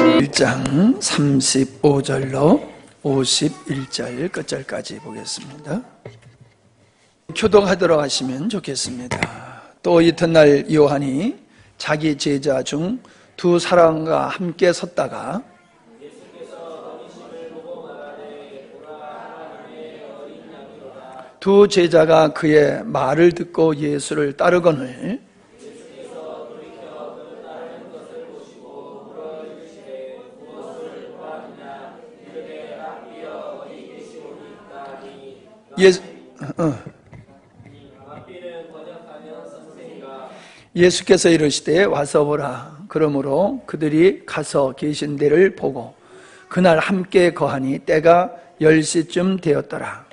1장 35절로 51절 끝절까지 보겠습니다. 교독하도록 하시면 좋겠습니다. 또 이튿날 요한이 자기 제자 중 두 사람과 함께 섰다가 두 제자가 그의 말을 듣고 예수를 따르거늘 예수께서 이르시되 와서 보라. 그러므로 그들이 가서 계신 데를 보고 그날 함께 거하니 때가 10시쯤 되었더라.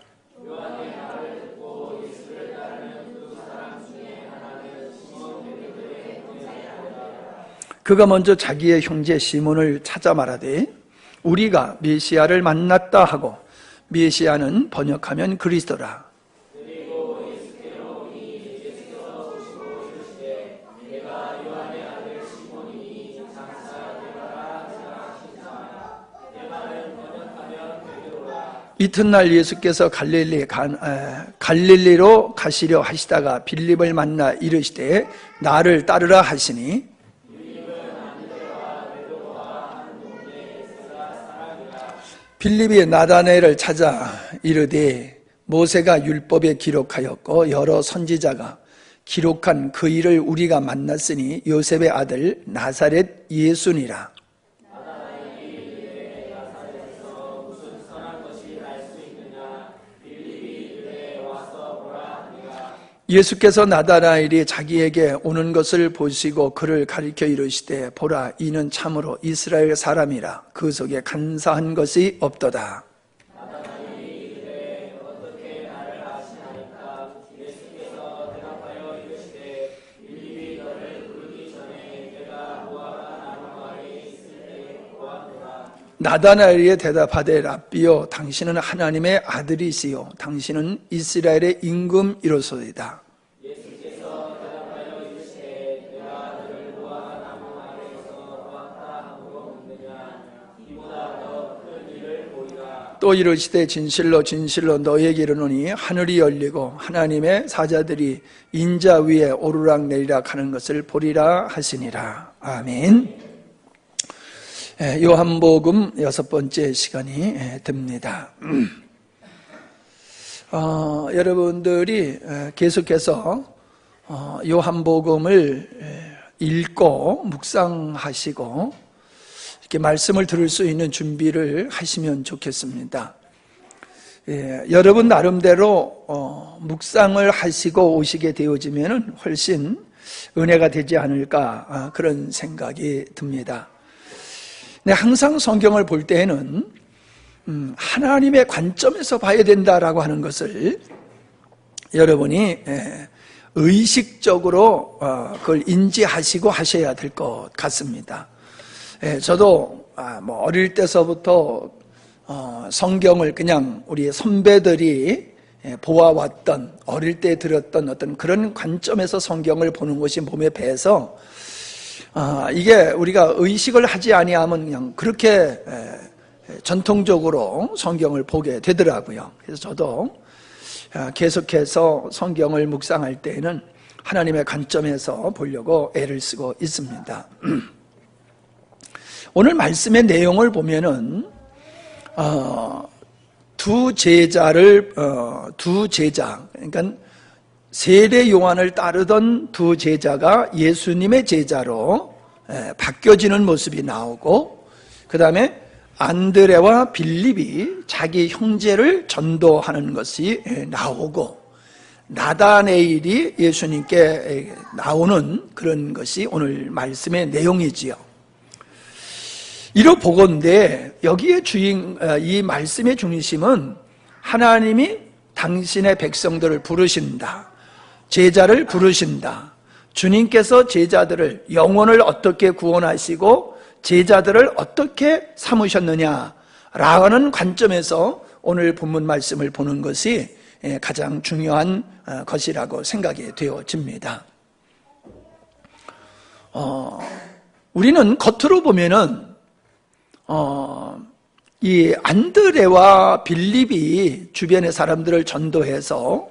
그가 먼저 자기의 형제 시몬을 찾아 말하되 우리가 메시아를 만났다 하고, 메시아는 번역하면 그리스도라. 이튿날 예수께서 갈릴리로 가시려 하시다가 빌립을 만나 이르시되 나를 따르라 하시니 빌립이 나다나엘을 찾아 이르되 모세가 율법에 기록하였고 여러 선지자가 기록한 그 일을 우리가 만났으니 요셉의 아들 나사렛 예수니라. 예수께서 나다나엘이 자기에게 오는 것을 보시고 그를 가리켜 이르시되 보라, 이는 참으로 이스라엘 사람이라 그 속에 간사한 것이 없도다. 나다나엘이 대답하되 랍비요, 당신은 하나님의 아들이시요 당신은 이스라엘의 임금이로소이다. 예수께서 대답하여 이르시되 내가 너를 보아가 나무 아래에서 보았다 함으로 믿느냐? 이보다 더 큰 일을 보리라. 또 이르시되 진실로 진실로 너에게 이르노니 하늘이 열리고 하나님의 사자들이 인자 위에 오르락 내리락 하는 것을 보리라 하시니라. 아멘. 요한복음 6번째 시간이 됩니다. 여러분들이 계속해서 요한복음을 읽고 묵상하시고 이렇게 말씀을 들을 수 있는 준비를 하시면 좋겠습니다. 여러분 나름대로 묵상을 하시고 오시게 되어지면 훨씬 은혜가 되지 않을까, 그런 생각이 듭니다. 항상 성경을 볼 때에는 하나님의 관점에서 봐야 된다라고 하는 것을 여러분이 의식적으로 그걸 인지하시고 하셔야 될 것 같습니다. 저도 어릴 때서부터 성경을 그냥 우리 선배들이 보아왔던, 어릴 때 들었던 어떤 그런 관점에서 성경을 보는 것이 몸에 배서 이게 우리가 의식을 하지 아니하면 그냥 그렇게 전통적으로 성경을 보게 되더라고요. 그래서 저도 계속해서 성경을 묵상할 때에는 하나님의 관점에서 보려고 애를 쓰고 있습니다. 오늘 말씀의 내용을 보면은 두 제자, 그러니까 세례 요한을 따르던 두 제자가 예수님의 제자로 바뀌어지는 모습이 나오고, 그 다음에 안드레와 빌립이 자기 형제를 전도하는 것이 나오고, 나다나엘이 예수님께 나오는 그런 것이 오늘 말씀의 내용이지요. 이로 보건대 여기에 이 말씀의 중심은 하나님이 당신의 백성들을 부르신다, 제자를 부르신다, 주님께서 제자들을, 영혼을 어떻게 구원하시고 제자들을 어떻게 삼으셨느냐라는 관점에서 오늘 본문 말씀을 보는 것이 가장 중요한 것이라고 생각이 되어집니다. 우리는 겉으로 보면은 이 안드레와 빌립이 주변의 사람들을 전도해서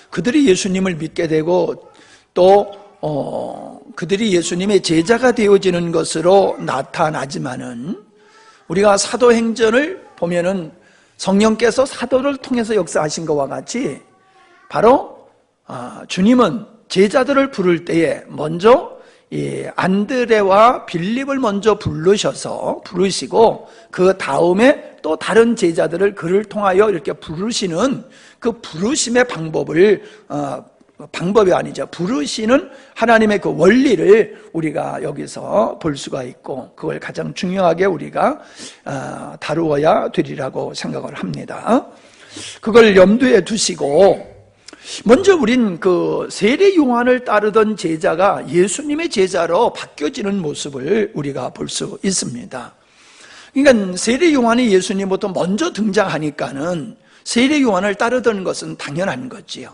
그들이 예수님을 믿게 되고 또 그들이 예수님의 제자가 되어지는 것으로 나타나지만은 우리가 사도행전을 보면은 성령께서 사도를 통해서 역사하신 것과 같이 바로 주님은 제자들을 부를 때에 먼저 이 안드레와 빌립을 먼저 부르시고 그 다음에 또 다른 제자들을 그를 통하여 이렇게 부르시는 그 부르심의 방법이 아니죠. 부르시는 하나님의 그 원리를 우리가 여기서 볼 수가 있고 그걸 가장 중요하게 우리가 다루어야 되리라고 생각을 합니다. 그걸 염두에 두시고 먼저 우린 그 세례 요한을 따르던 제자가 예수님의 제자로 바뀌어지는 모습을 우리가 볼 수 있습니다. 그러니까 세례 요한이 예수님부터 먼저 등장하니까는 세례 요한을 따르던 것은 당연한 거지요.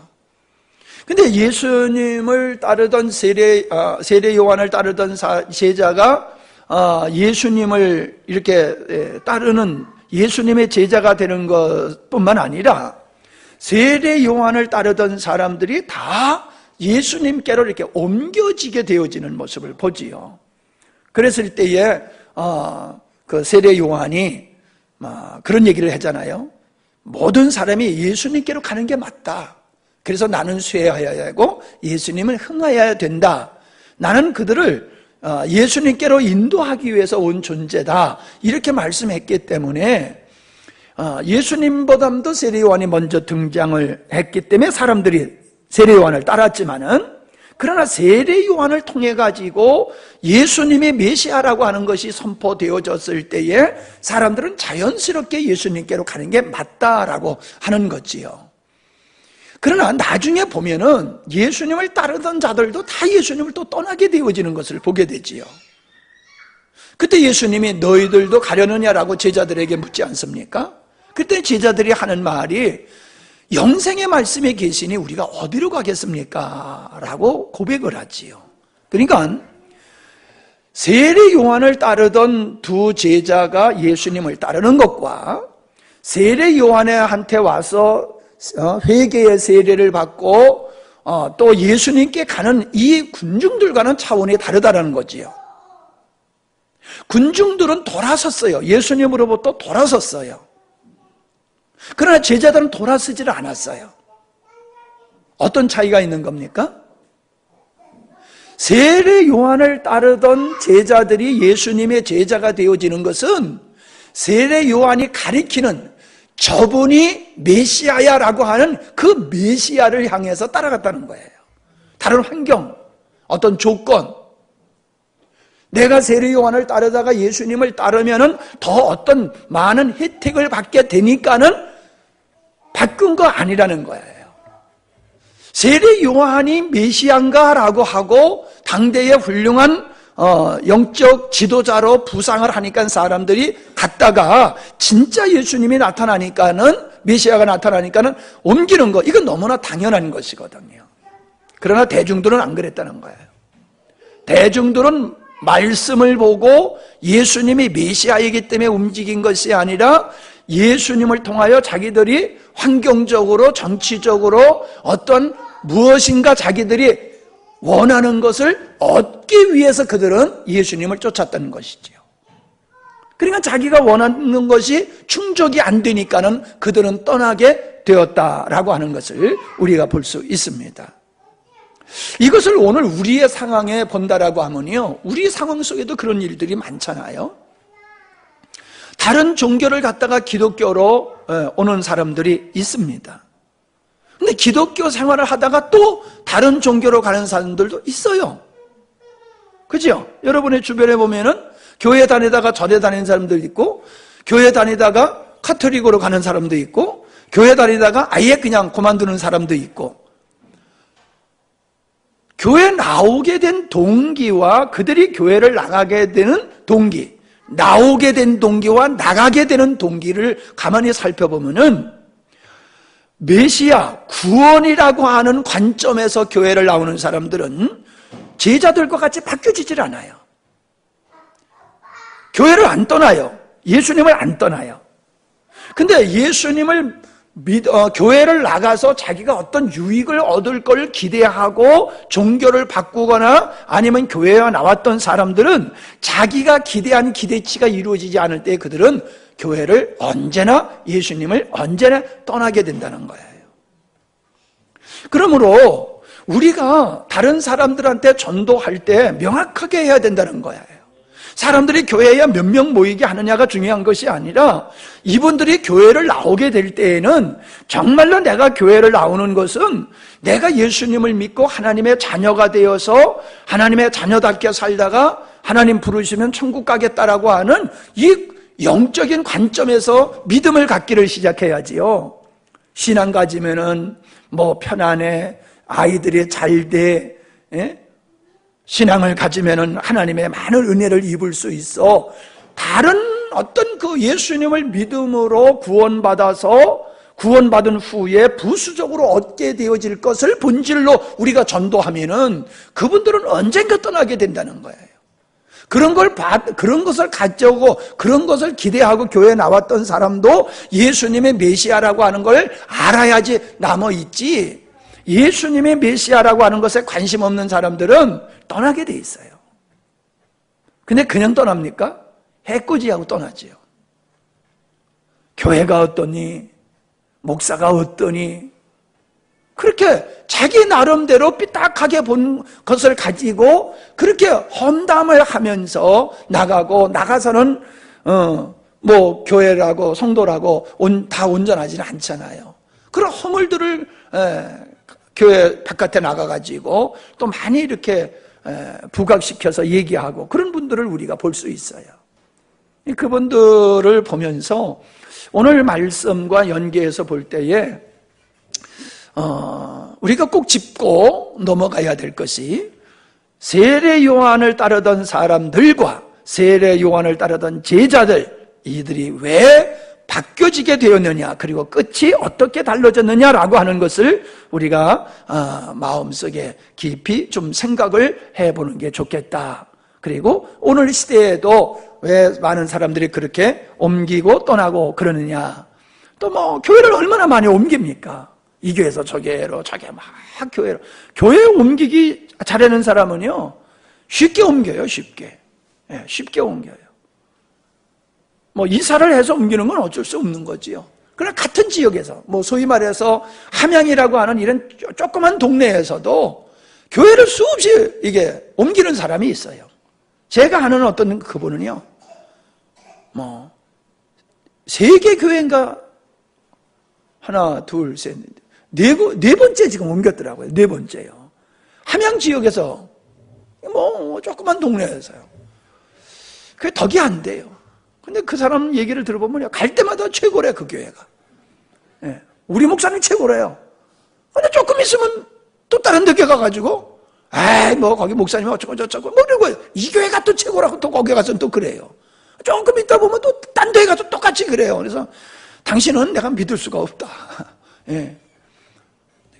근데 예수님을 따르던 세례 요한을 따르던 제자가 예수님을 이렇게 따르는 예수님의 제자가 되는 것뿐만 아니라 세례 요한을 따르던 사람들이 다 예수님께로 이렇게 옮겨지게 되어지는 모습을 보지요. 그랬을 때에 그 세례 요한이 그런 얘기를 하잖아요. 모든 사람이 예수님께로 가는 게 맞다. 그래서 나는 쇠하여야 되고 예수님은 흥하여야 된다. 나는 그들을 예수님께로 인도하기 위해서 온 존재다. 이렇게 말씀했기 때문에 예수님보다도 세례 요한이 먼저 등장을 했기 때문에 사람들이 세례 요한을 따랐지만은 그러나 세례 요한을 통해 가지고 예수님이 메시아라고 하는 것이 선포되어졌을 때에 사람들은 자연스럽게 예수님께로 가는 게 맞다라고 하는 거지요. 그러나 나중에 보면은 예수님을 따르던 자들도 다 예수님을 또 떠나게 되어지는 것을 보게 되지요. 그때 예수님이 너희들도 가려느냐라고 제자들에게 묻지 않습니까? 그때 제자들이 하는 말이 영생의 말씀에 계시니 우리가 어디로 가겠습니까? 라고 고백을 하지요. 그러니까 세례 요한을 따르던 두 제자가 예수님을 따르는 것과 세례 요한한테 와서 회개의 세례를 받고 또 예수님께 가는 이 군중들과는 차원이 다르다는 거지요. 군중들은 돌아섰어요. 예수님으로부터 돌아섰어요. 그러나 제자들은 돌아서지를 않았어요. 어떤 차이가 있는 겁니까? 세례 요한을 따르던 제자들이 예수님의 제자가 되어지는 것은 세례 요한이 가리키는 저분이 메시아야라고 하는 그 메시아를 향해서 따라갔다는 거예요. 다른 환경, 어떤 조건, 내가 세례 요한을 따르다가 예수님을 따르면은 더 어떤 많은 혜택을 받게 되니까는 바꾼 거 아니라는 거예요. 세례 요한이 메시아인가라고 하고 당대의 훌륭한 영적 지도자로 부상을 하니까 사람들이 갔다가 진짜 예수님이 나타나니까는 메시아가 나타나니까는 옮기는 거, 이건 너무나 당연한 것이거든요. 그러나 대중들은 안 그랬다는 거예요. 대중들은 말씀을 보고 예수님이 메시아이기 때문에 움직인 것이 아니라 예수님을 통하여 자기들이 환경적으로 정치적으로 어떤 무엇인가 자기들이 원하는 것을 얻기 위해서 그들은 예수님을 쫓았다는 것이지요. 그러니까 자기가 원하는 것이 충족이 안 되니까는 그들은 떠나게 되었다라고 하는 것을 우리가 볼 수 있습니다. 이것을 오늘 우리의 상황에 본다라고 하면요, 우리 상황 속에도 그런 일들이 많잖아요. 다른 종교를 갖다가 기독교로 오는 사람들이 있습니다. 근데 기독교 생활을 하다가 또 다른 종교로 가는 사람들도 있어요. 그죠? 여러분의 주변에 보면은 교회 다니다가 절에 다니는 사람들 있고, 교회 다니다가 카톨릭으로 가는 사람도 있고, 교회 다니다가 아예 그냥 그만두는 사람도 있고, 교회 나오게 된 동기와 그들이 교회를 나가게 되는 동기, 나오게 된 동기와 나가게 되는 동기를 가만히 살펴보면은 메시아, 구원이라고 하는 관점에서 교회를 나오는 사람들은 제자들과 같이 바뀌어지질 않아요. 교회를 안 떠나요. 예수님을 안 떠나요. 근데 예수님을 교회를 나가서 자기가 어떤 유익을 얻을 걸 기대하고 종교를 바꾸거나 아니면 교회에 나왔던 사람들은 자기가 기대한 기대치가 이루어지지 않을 때 그들은 교회를 언제나, 예수님을 언제나 떠나게 된다는 거예요. 그러므로 우리가 다른 사람들한테 전도할 때 명확하게 해야 된다는 거예요. 사람들이 교회에 몇 명 모이게 하느냐가 중요한 것이 아니라 이분들이 교회를 나오게 될 때에는 정말로 내가 교회를 나오는 것은 내가 예수님을 믿고 하나님의 자녀가 되어서 하나님의 자녀답게 살다가 하나님 부르시면 천국 가겠다라고 하는 이 영적인 관점에서 믿음을 갖기를 시작해야지요. 신앙 가지면은 뭐 편안해, 아이들이 잘 돼, 신앙을 가지면은 하나님의 많은 은혜를 입을 수 있어. 다른 어떤 그 예수님을 믿음으로 구원받아서 구원받은 후에 부수적으로 얻게 되어질 것을 본질로 우리가 전도하면은 그분들은 언젠가 떠나게 된다는 거예요. 그런 것을 가져오고 그런 것을 기대하고 교회에 나왔던 사람도 예수님의 메시아라고 하는 걸 알아야지 남아있지, 예수님의 메시아라고 하는 것에 관심 없는 사람들은 떠나게 돼 있어요. 근데 그냥 떠납니까? 해코지하고 떠나지요. 교회가 어떠니, 목사가 어떠니, 그렇게 자기 나름대로 삐딱하게 본 것을 가지고 그렇게 험담을 하면서 나가서는 뭐 교회라고 성도라고 다 온전하지는 않잖아요. 그런 허물들을 교회 바깥에 나가가지고 또 많이 이렇게 부각시켜서 얘기하고 그런 분들을 우리가 볼 수 있어요. 그분들을 보면서 오늘 말씀과 연계해서 볼 때에 우리가 꼭 짚고 넘어가야 될 것이 세례 요한을 따르던 사람들과 세례 요한을 따르던 제자들, 이들이 왜 바뀌어지게 되었느냐, 그리고 끝이 어떻게 달라졌느냐라고 하는 것을 우리가 마음속에 깊이 좀 생각을 해보는 게 좋겠다. 그리고 오늘 시대에도 왜 많은 사람들이 그렇게 옮기고 떠나고 그러느냐, 또 뭐 교회를 얼마나 많이 옮깁니까? 이 교회에서 저 교회로, 저 교회 막 교회로. 교회 옮기기 잘하는 사람은요 쉽게 옮겨요. 쉽게 옮겨요. 뭐 이사를 해서 옮기는 건 어쩔 수 없는 거지요. 그러나 같은 지역에서, 뭐 소위 말해서 함양이라고 하는 이런 조그만 동네에서도 교회를 수없이 이게 옮기는 사람이 있어요. 제가 아는 어떤 그분은요, 뭐 3개 교회인가 하나, 둘, 셋, 네 번째 지금 옮겼더라고요. 4번째요. 함양 지역에서 뭐 조그만 동네에서요. 그게 덕이 안 돼요. 근데 그 사람 얘기를 들어보면 갈 때마다 최고래, 그 교회가. 예, 우리 목사님 최고래요. 근데 조금 있으면 또 다른 데 가가지고 뭐 거기 목사님이 어쩌고 저쩌고 뭐 그러고 이 교회가 또 최고라고 또 거기 가서 또 그래요. 조금 있다 보면 또 딴 데 가서 똑같이 그래요. 그래서 당신은 내가 믿을 수가 없다. 예.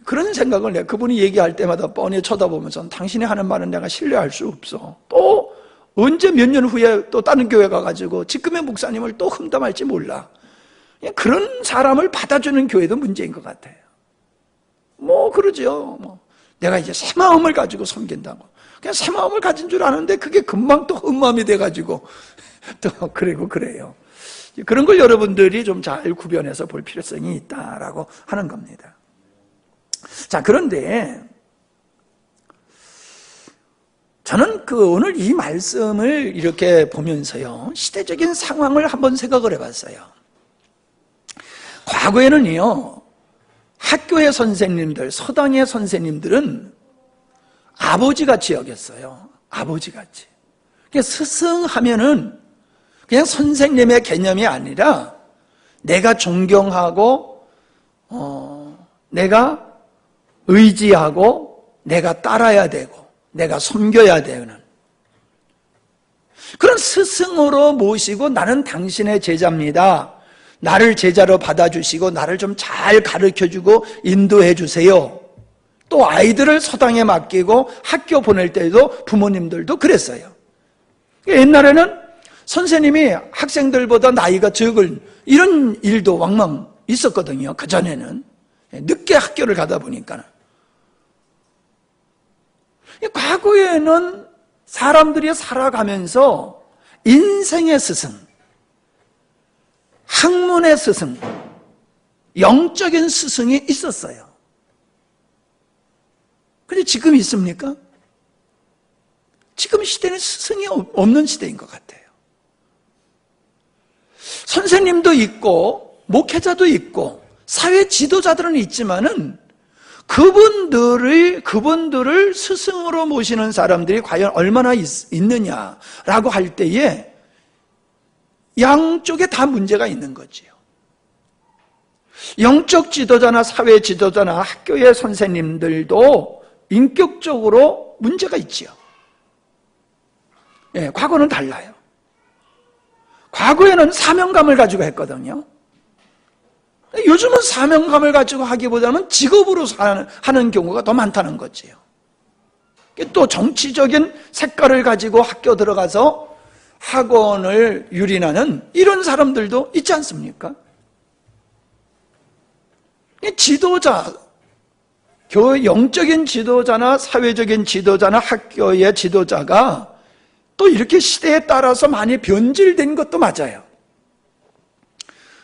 그런 생각을 내가 그분이 얘기할 때마다 뻔히 쳐다보면서 당신이 하는 말은 내가 신뢰할 수 없어. 또 언제 몇 년 후에 또 다른 교회 가가지고 지금의 목사님을 또 흠담할지 몰라. 그런 사람을 받아주는 교회도 문제인 것 같아요. 뭐 그러죠. 뭐 내가 이제 새 마음을 가지고 섬긴다고. 그냥 새 마음을 가진 줄 아는데 그게 금방 또 흠마음이 돼가지고 또 그러고 그래요. 그런 걸 여러분들이 좀 잘 구별해서 볼 필요성이 있다라고 하는 겁니다. 자, 그런데 저는 오늘 이 말씀을 이렇게 보면서요, 시대적인 상황을 한번 생각을 해봤어요. 과거에는요, 학교의 선생님들, 서당의 선생님들은 아버지같이 여겼어요. 아버지같이. 스승하면은 그냥 선생님의 개념이 아니라 내가 존경하고 내가 의지하고 내가 따라야 되고 내가 섬겨야 되는 그런 스승으로 모시고, 나는 당신의 제자입니다, 나를 제자로 받아주시고 나를 좀 잘 가르쳐주고 인도해 주세요. 또 아이들을 서당에 맡기고 학교 보낼 때도 부모님들도 그랬어요. 옛날에는 선생님이 학생들보다 나이가 적은 이런 일도 왕왕 있었거든요. 그전에는. 늦게 학교를 가다 보니까. 과거에는 사람들이 살아가면서 인생의 스승, 학문의 스승, 영적인 스승이 있었어요. 근데 지금 있습니까? 지금 시대는 스승이 없는 시대인 것 같아요. 선생님도 있고 목회자도 있고 사회 지도자들은 있지만은 그분들을 스승으로 모시는 사람들이 과연 얼마나 있느냐라고 할 때에 양쪽에 다 문제가 있는 거지요. 영적 지도자나 사회 지도자나 학교의 선생님들도 인격적으로 문제가 있지요. 예, 과거는 달라요. 과거에는 사명감을 가지고 했거든요. 요즘은 사명감을 가지고 하기보다는 직업으로 하는 경우가 더 많다는 거지요. 또 정치적인 색깔을 가지고 학교 들어가서 학원을 유린하는 이런 사람들도 있지 않습니까? 지도자, 영적인 지도자나 사회적인 지도자나 학교의 지도자가 또 이렇게 시대에 따라서 많이 변질된 것도 맞아요.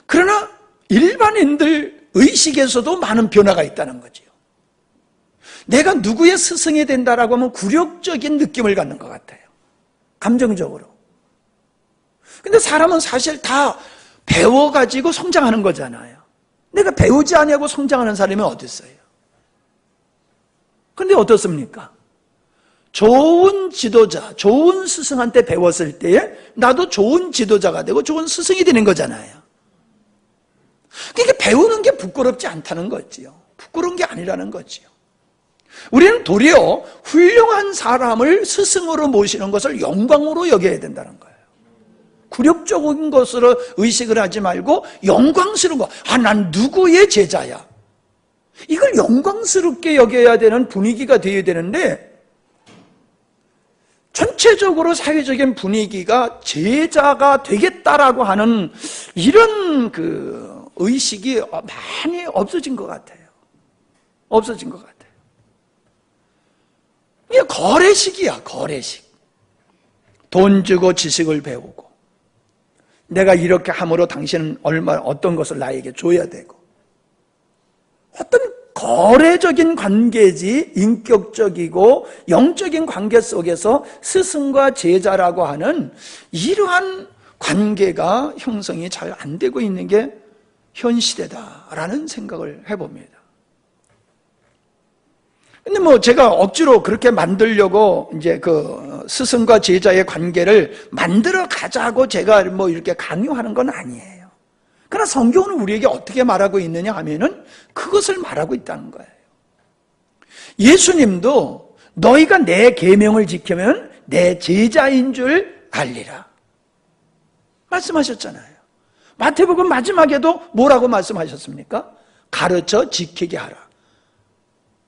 그러나 일반인들 의식에서도 많은 변화가 있다는 거죠. 내가 누구의 스승이 된다라고 하면 굴욕적인 느낌을 갖는 것 같아요. 감정적으로. 근데 사람은 사실 다 배워가지고 성장하는 거잖아요. 내가 배우지 않냐고 성장하는 사람이 어디 있어요? 근데 어떻습니까? 좋은 지도자, 좋은 스승한테 배웠을 때에 나도 좋은 지도자가 되고 좋은 스승이 되는 거잖아요. 그러니까 배우는 게 부끄럽지 않다는 거지요. 부끄러운 게 아니라는 거지요. 우리는 도리어 훌륭한 사람을 스승으로 모시는 것을 영광으로 여겨야 된다는 거예요. 굴욕적인 것으로 의식을 하지 말고 영광스러운 거. 난 누구의 제자야. 이걸 영광스럽게 여겨야 되는 분위기가 되어야 되는데 전체적으로 사회적인 분위기가 제자가 되겠다라고 하는 이런 의식이 많이 없어진 것 같아요. 없어진 것 같아요. 이게 거래식이야, 거래식. 돈 주고 지식을 배우고 내가 이렇게 함으로 당신은 어떤 것을 나에게 줘야 되고 어떤 거래적인 관계지 인격적이고 영적인 관계 속에서 스승과 제자라고 하는 이러한 관계가 형성이 잘 안 되고 있는 게 현 시대다라는 생각을 해봅니다. 근데 제가 억지로 그렇게 만들려고 이제 스승과 제자의 관계를 만들어 가자고 제가 이렇게 강요하는 건 아니에요. 그러나 성경은 우리에게 어떻게 말하고 있느냐 하면은 그것을 말하고 있다는 거예요. 예수님도 너희가 내 계명을 지키면 내 제자인 줄 알리라 말씀하셨잖아요. 마태복음 마지막에도 뭐라고 말씀하셨습니까? 가르쳐 지키게 하라.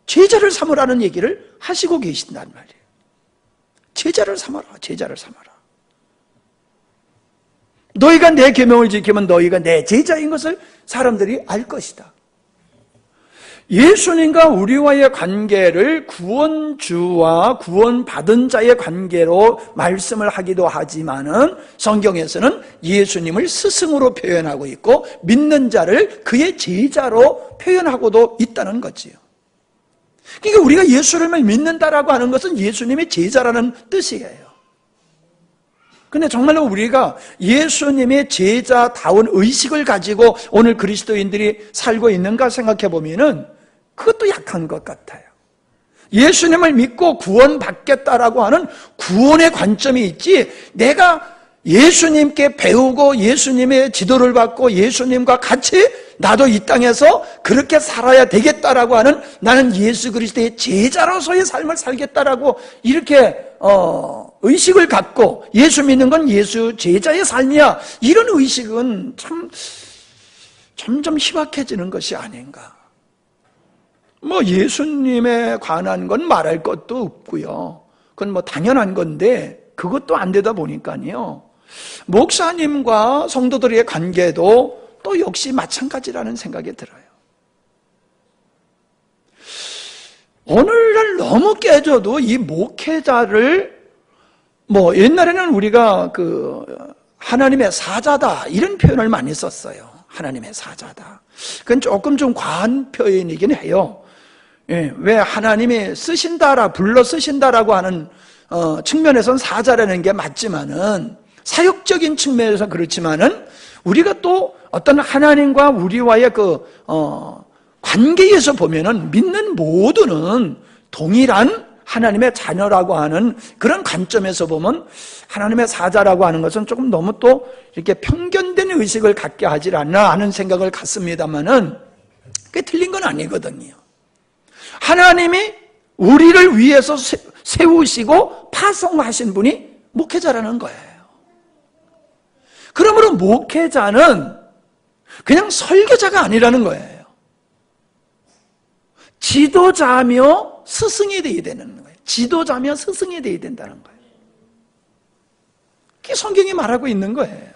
제자를 삼으라는 얘기를 하시고 계신단 말이에요. 제자를 삼아라, 제자를 삼아라. 너희가 내 계명을 지키면 너희가 내 제자인 것을 사람들이 알 것이다. 예수님과 우리와의 관계를 구원주와 구원받은 자의 관계로 말씀을 하기도 하지만은 성경에서는 예수님을 스승으로 표현하고 있고 믿는 자를 그의 제자로 표현하고도 있다는 거지요. 그러니까 우리가 예수님을 믿는다라고 하는 것은 예수님의 제자라는 뜻이에요. 근데 정말로 우리가 예수님의 제자다운 의식을 가지고 오늘 그리스도인들이 살고 있는가 생각해 보면은 그것도 약한 것 같아요. 예수님을 믿고 구원받겠다라고 하는 구원의 관점이 있지, 내가 예수님께 배우고 예수님의 지도를 받고 예수님과 같이 나도 이 땅에서 그렇게 살아야 되겠다라고 하는, 나는 예수 그리스도의 제자로서의 삶을 살겠다라고 이렇게 의식을 갖고 예수 믿는 건 예수 제자의 삶이야, 이런 의식은 참 점점 희박해지는 것이 아닌가. 예수님에 관한 건 말할 것도 없고요. 그건 당연한 건데 그것도 안 되다 보니까요. 목사님과 성도들의 관계도 또 역시 마찬가지라는 생각이 들어요. 오늘날 너무 깨져도 이 목회자를 옛날에는 우리가 하나님의 사자다 이런 표현을 많이 썼어요. 하나님의 사자다. 그건 조금 좀 과한 표현이긴 해요. 예, 왜 하나님이 불러 쓰신다라고 하는 측면에서는 사자라는 게 맞지만은 사역적인 측면에서 그렇지만은 우리가 또 어떤 하나님과 우리와의 관계에서 보면은 믿는 모두는 동일한 하나님의 자녀라고 하는 그런 관점에서 보면 하나님의 사자라고 하는 것은 조금 너무 또 이렇게 편견된 의식을 갖게 하질 않나 하는 생각을 갖습니다만은 그게 틀린 건 아니거든요. 하나님이 우리를 위해서 세우시고 파송하신 분이 목회자라는 거예요. 그러므로 목회자는 그냥 설교자가 아니라는 거예요. 지도자며 스승이 되어야 되는 거예요. 지도자며 스승이 되어야 된다는 거예요. 그게 성경이 말하고 있는 거예요.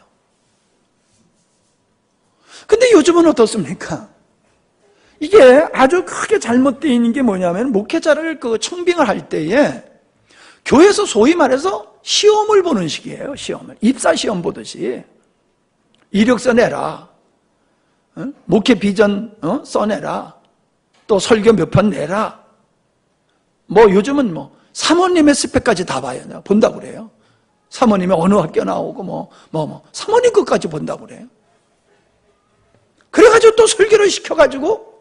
근데 요즘은 어떻습니까? 이게 아주 크게 잘못되어 있는 게 뭐냐면 목회자를 청빙을 할 때에 교회에서 소위 말해서 시험을 보는 식이에요. 시험을. 입사 시험 보듯이 이력서 내라. 목회 비전 써내라. 또 설교 몇 편 내라. 요즘은 사모님의 스펙까지 다 봐요. 본다고 그래요. 사모님이 어느 학교 나오고 사모님 것까지 본다고 그래요. 그래가지고 또 설교를 시켜가지고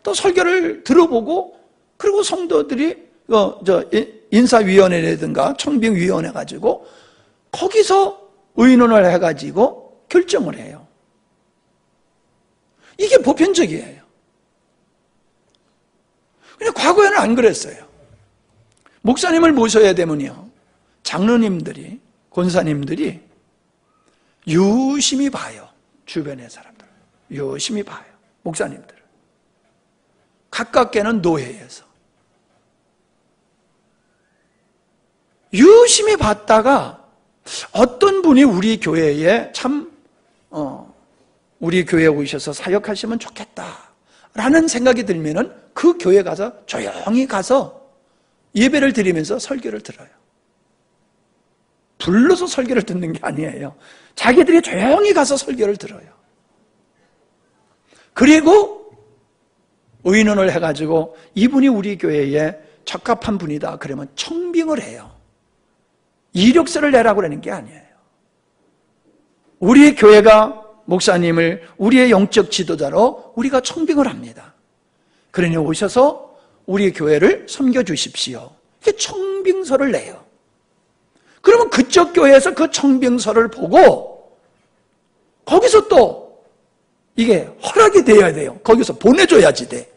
또 설교를 들어보고 그리고 성도들이 인사위원회라든가 청빙위원회 가지고 거기서 의논을 해가지고 결정을 해요. 이게 보편적이에요. 근데 과거에는 안 그랬어요. 목사님을 모셔야 되면요, 장로님들이, 권사님들이 유심히 봐요. 주변의 사람들 유심히 봐요. 목사님들 가깝게는 노회에서 유심히 봤다가 어떤 분이 우리 교회에 우리 교회에 오셔서 사역하시면 좋겠다라는 생각이 들면은 그 교회 가서 조용히 가서 예배를 드리면서 설교를 들어요. 불러서 설교를 듣는 게 아니에요. 자기들이 조용히 가서 설교를 들어요. 그리고 의논을 해가지고 이분이 우리 교회에 적합한 분이다 그러면 청빙을 해요. 이력서를 내라고 그러는 게 아니에요. 우리 교회가 목사님을 우리의 영적 지도자로 우리가 청빙을 합니다. 그러니 오셔서 우리 교회를 섬겨주십시오. 이게 청빙서를 내요. 그러면 그쪽 교회에서 그 청빙서를 보고 거기서 또 이게 허락이 돼야 돼요. 거기서 보내줘야지 돼.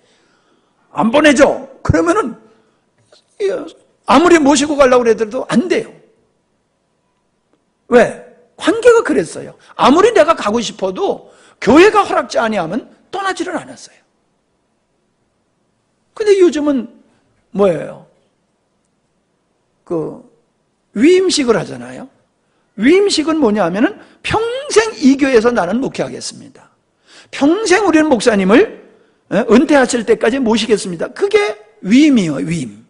안 보내줘. 그러면은 아무리 모시고 가려고 해도 안 돼요. 왜? 관계가 그랬어요. 아무리 내가 가고 싶어도 교회가 허락지 아니하면 떠나지를 않았어요. 근데 요즘은 뭐예요? 위임식을 하잖아요. 위임식은 뭐냐면은 평생 이 교회에서 나는 목회하겠습니다. 평생 우리는 목사님을 은퇴하실 때까지 모시겠습니다. 그게 위임이에요, 위임.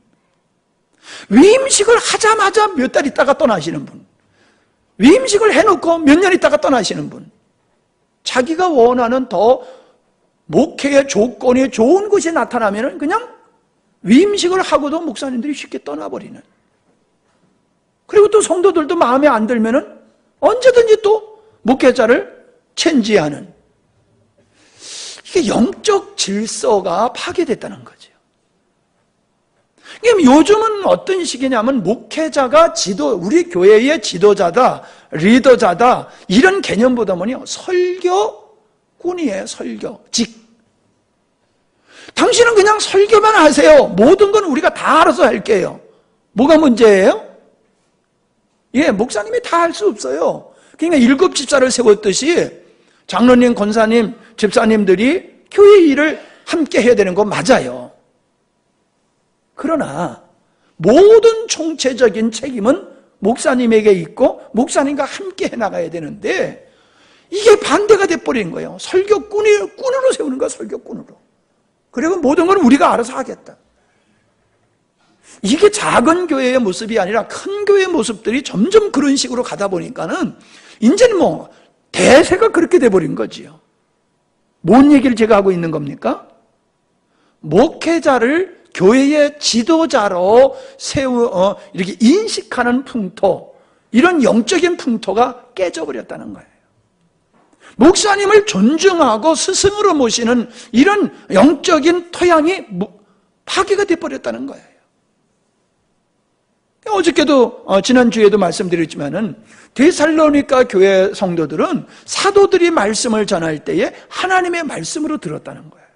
위임식을 하자마자 몇 달 있다가 떠나시는 분. 위임식을 해놓고 몇 년 있다가 떠나시는 분. 자기가 원하는 더 목회의 조건이 좋은 것이 나타나면 그냥 위임식을 하고도 목사님들이 쉽게 떠나버리는. 그리고 또 성도들도 마음에 안 들면은 언제든지 또 목회자를 체인지하는. 이게 영적 질서가 파괴됐다는 거죠. 요즘은 어떤 식이냐면 목회자가 우리 교회의 지도자다, 리더자다 이런 개념보다는요 설교꾼이에요. 설교직. 당신은 그냥 설교만 하세요. 모든 건 우리가 다 알아서 할게요. 뭐가 문제예요? 목사님이 다 할 수 없어요. 그러니까 7 집사를 세웠듯이 장로님, 권사님, 집사님들이 교회 일을 함께 해야 되는 거 맞아요. 그러나 모든 총체적인 책임은 목사님에게 있고 목사님과 함께 해나가야 되는데 이게 반대가 돼버린 거예요. 설교꾼으로 세우는 거야, 설교꾼으로. 그리고 모든 건 우리가 알아서 하겠다. 이게 작은 교회의 모습이 아니라 큰 교회의 모습들이 점점 그런 식으로 가다 보니까는 이제는 뭐 대세가 그렇게 돼버린 거지요. 뭔 얘기를 제가 하고 있는 겁니까? 목회자를 교회의 지도자로 이렇게 인식하는 풍토, 이런 영적인 풍토가 깨져버렸다는 거예요. 목사님을 존중하고 스승으로 모시는 이런 영적인 토양이 파괴가 돼버렸다는 거예요. 어저께도 지난주에도 말씀드렸지만은 데살로니가 교회 성도들은 사도들이 말씀을 전할 때에 하나님의 말씀으로 들었다는 거예요.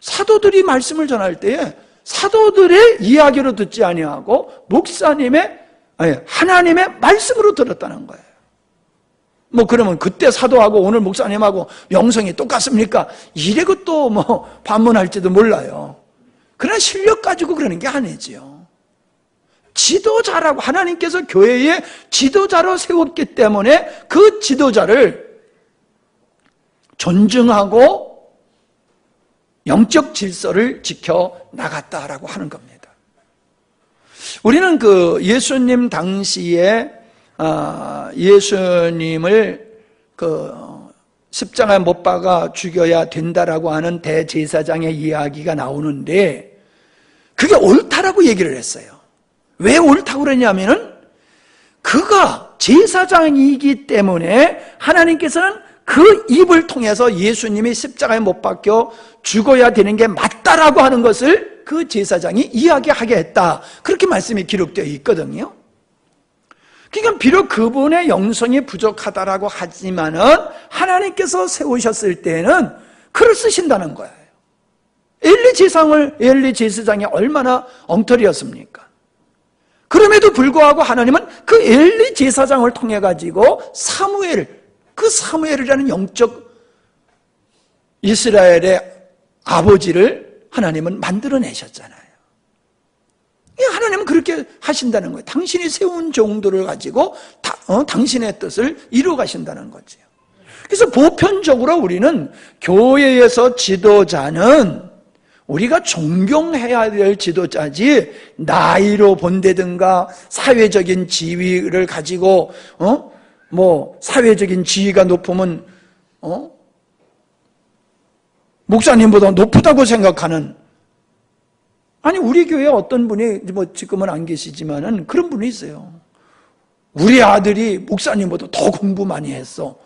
사도들이 말씀을 전할 때에 사도들의 이야기로 듣지 아니하고 하나님의 말씀으로 들었다는 거예요. 뭐 그러면 그때 사도하고 오늘 목사님하고 명성이 똑같습니까? 이래고 또 뭐 반문할지도 몰라요. 그러나 실력 가지고 그러는 게 아니지요. 지도자라고 하나님께서 교회의 지도자로 세웠기 때문에 그 지도자를 존중하고 영적 질서를 지켜 나갔다라고 하는 겁니다. 우리는 그 예수님 당시에 예수님을 십자가에 못 박아 죽여야 된다라고 하는 대제사장의 이야기가 나오는데 그게 옳다라고 얘기를 했어요. 왜 옳다고 그러냐면은 그가 제사장이기 때문에 하나님께서는 그 입을 통해서 예수님이 십자가에 못 박혀 죽어야 되는 게 맞다라고 하는 것을 그 제사장이 이야기하게 했다. 그렇게 말씀이 기록되어 있거든요. 그러니까 비록 그분의 영성이 부족하다라고 하지만은 하나님께서 세우셨을 때는 그를 쓰신다는 거예요. 엘리 제사장이 얼마나 엉터리였습니까? 그럼에도 불구하고 하나님은 그 엘리 제사장을 통해 가지고 그 사무엘이라는 영적 이스라엘의 아버지를 하나님은 만들어내셨잖아요. 하나님은 그렇게 하신다는 거예요. 당신이 세운 종들을 가지고 당신의 뜻을 이루어 가신다는 거죠. 그래서 보편적으로 우리는 교회에서 지도자는 우리가 존경해야 될 지도자지 나이로 본다든가 사회적인 지위를 가지고 사회적인 지위가 높으면 목사님보다 높다고 생각하는, 아니 우리 교회에 어떤 분이 지금은 안 계시지만은 그런 분이 있어요. 우리 아들이 목사님보다 더 공부 많이 했어.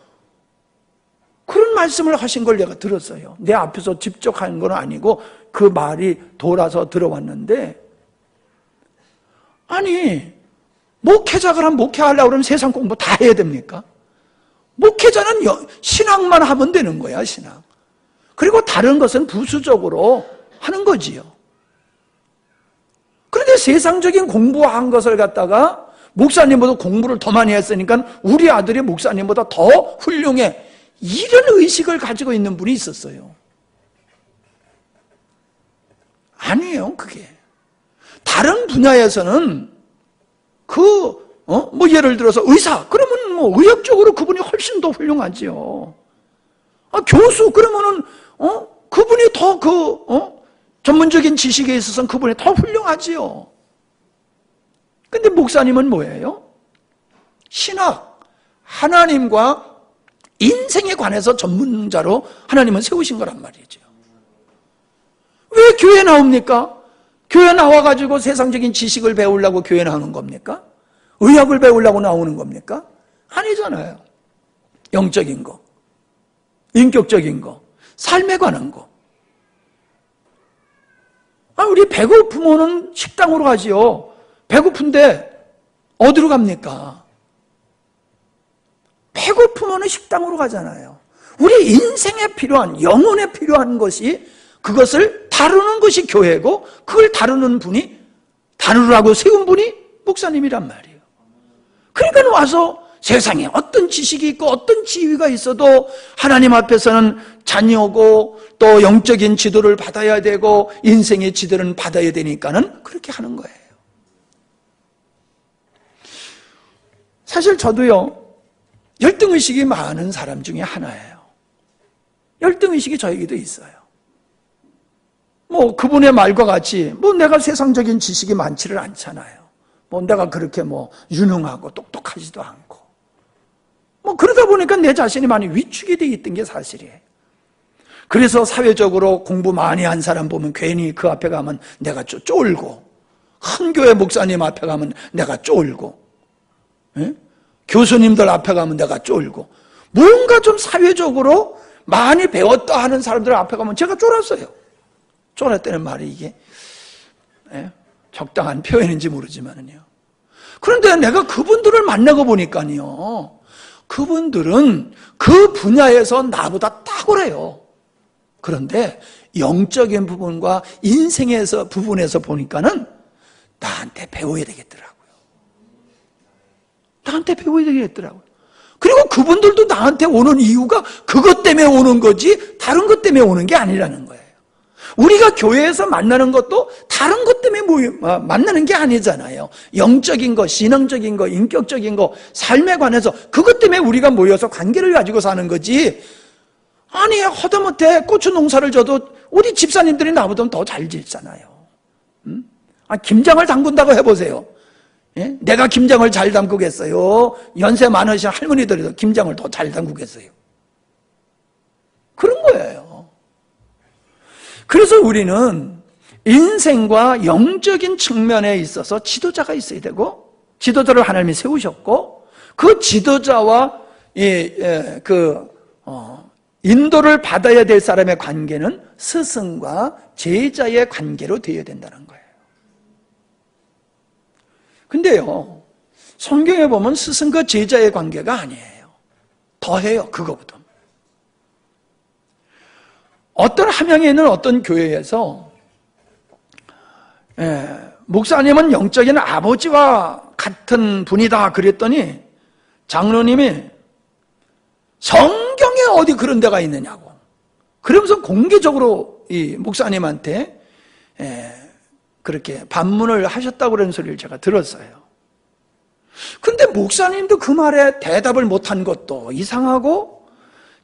그런 말씀을 하신 걸 내가 들었어요. 내 앞에서 직접 한 건 아니고 그 말이 돌아서 들어왔는데, 아니 목회자가 목회하려고 그러면 세상 공부 다 해야 됩니까? 목회자는 신앙만 하면 되는 거야, 신앙. 그리고 다른 것은 부수적으로 하는 거지요. 그런데 세상적인 공부한 것을 갖다가 목사님보다 공부를 더 많이 했으니까 우리 아들이 목사님보다 더 훌륭해, 이런 의식을 가지고 있는 분이 있었어요. 아니에요, 그게. 다른 분야에서는 예를 들어서 의사, 그러면 의학적으로 그분이 훨씬 더 훌륭하지요. 교수, 그러면은, 그분이 더 전문적인 지식에 있어서는 그분이 더 훌륭하지요. 근데 목사님은 뭐예요? 신학, 하나님과 인생에 관해서 전문자로 하나님은 세우신 거란 말이죠. 왜 교회 나옵니까? 교회 나와가지고 세상적인 지식을 배우려고 교회 나오는 겁니까? 의학을 배우려고 나오는 겁니까? 아니잖아요. 영적인 거, 인격적인 거, 삶에 관한 거. 우리 배고프면은 식당으로 가지요. 배고픈데 어디로 갑니까? 배고프면은 식당으로 가잖아요. 우리 인생에 필요한, 영혼에 필요한 것이, 그것을 다루는 것이 교회고, 그걸 다루라고 세운 분이 목사님이란 말이에요. 그러니까 와서 세상에 어떤 지식이 있고 어떤 지위가 있어도 하나님 앞에서는 자녀고 또 영적인 지도를 받아야 되고 인생의 지도를 받아야 되니까는 그렇게 하는 거예요. 사실 저도요, 열등의식이 많은 사람 중에 하나예요. 열등의식이 저에게도 있어요. 뭐 그분의 말과 같이 뭐 내가 세상적인 지식이 많지를 않잖아요. 뭐 내가 그렇게 뭐 유능하고 똑똑하지도 않고 뭐 그러다 보니까 내 자신이 많이 위축이 되어 있던 게 사실이에요. 그래서 사회적으로 공부 많이 한 사람 보면 괜히 그 앞에 가면 내가 쫄고, 큰 교회 목사님 앞에 가면 내가 쫄고, 예? 교수님들 앞에 가면 내가 쫄고, 뭔가 좀 사회적으로 많이 배웠다 하는 사람들 앞에 가면 제가 쫄았어요. 쫄았다는 말이 이게 적당한 표현인지 모르지만요. 그런데 내가 그분들을 만나고 보니까요, 그분들은 그 분야에서 나보다 탁월해요. 그런데 영적인 부분과 인생에서 부분에서 보니까는 나한테 배워야 되겠더라고요. 나한테 배워야 되겠더라고요. 그리고 그분들도 나한테 오는 이유가 그것 때문에 오는 거지 다른 것 때문에 오는 게 아니라는 거예요. 우리가 교회에서 만나는 것도 다른 것 때문에 만나는 게 아니잖아요. 영적인 거, 신앙적인 거, 인격적인 거, 삶에 관해서 그것 때문에 우리가 모여서 관계를 가지고 사는 거지. 아니, 허다못해 고추 농사를 져도 우리 집사님들이 나보다 더 잘 짓잖아요. 김장을 담근다고 해보세요. 예? 내가 김장을 잘 담그겠어요? 연세 많으신 할머니들이 김장을 더 잘 담그겠어요? 그런 거예요. 그래서 우리는 인생과 영적인 측면에 있어서 지도자가 있어야 되고, 지도자를 하나님이 세우셨고, 그 지도자와 인도를 받아야 될 사람의 관계는 스승과 제자의 관계로 되어야 된다는 거예요. 근데요, 성경에 보면 스승과 제자의 관계가 아니에요. 더해요, 그거보다. 어떤 함양에 있는 어떤 교회에서 목사님은 영적인 아버지와 같은 분이다 그랬더니 장로님이 성경에 어디 그런 데가 있느냐고 그러면서 공개적으로 이 목사님한테 그렇게 반문을 하셨다고 그런 소리를 제가 들었어요. 근데 목사님도 그 말에 대답을 못한 것도 이상하고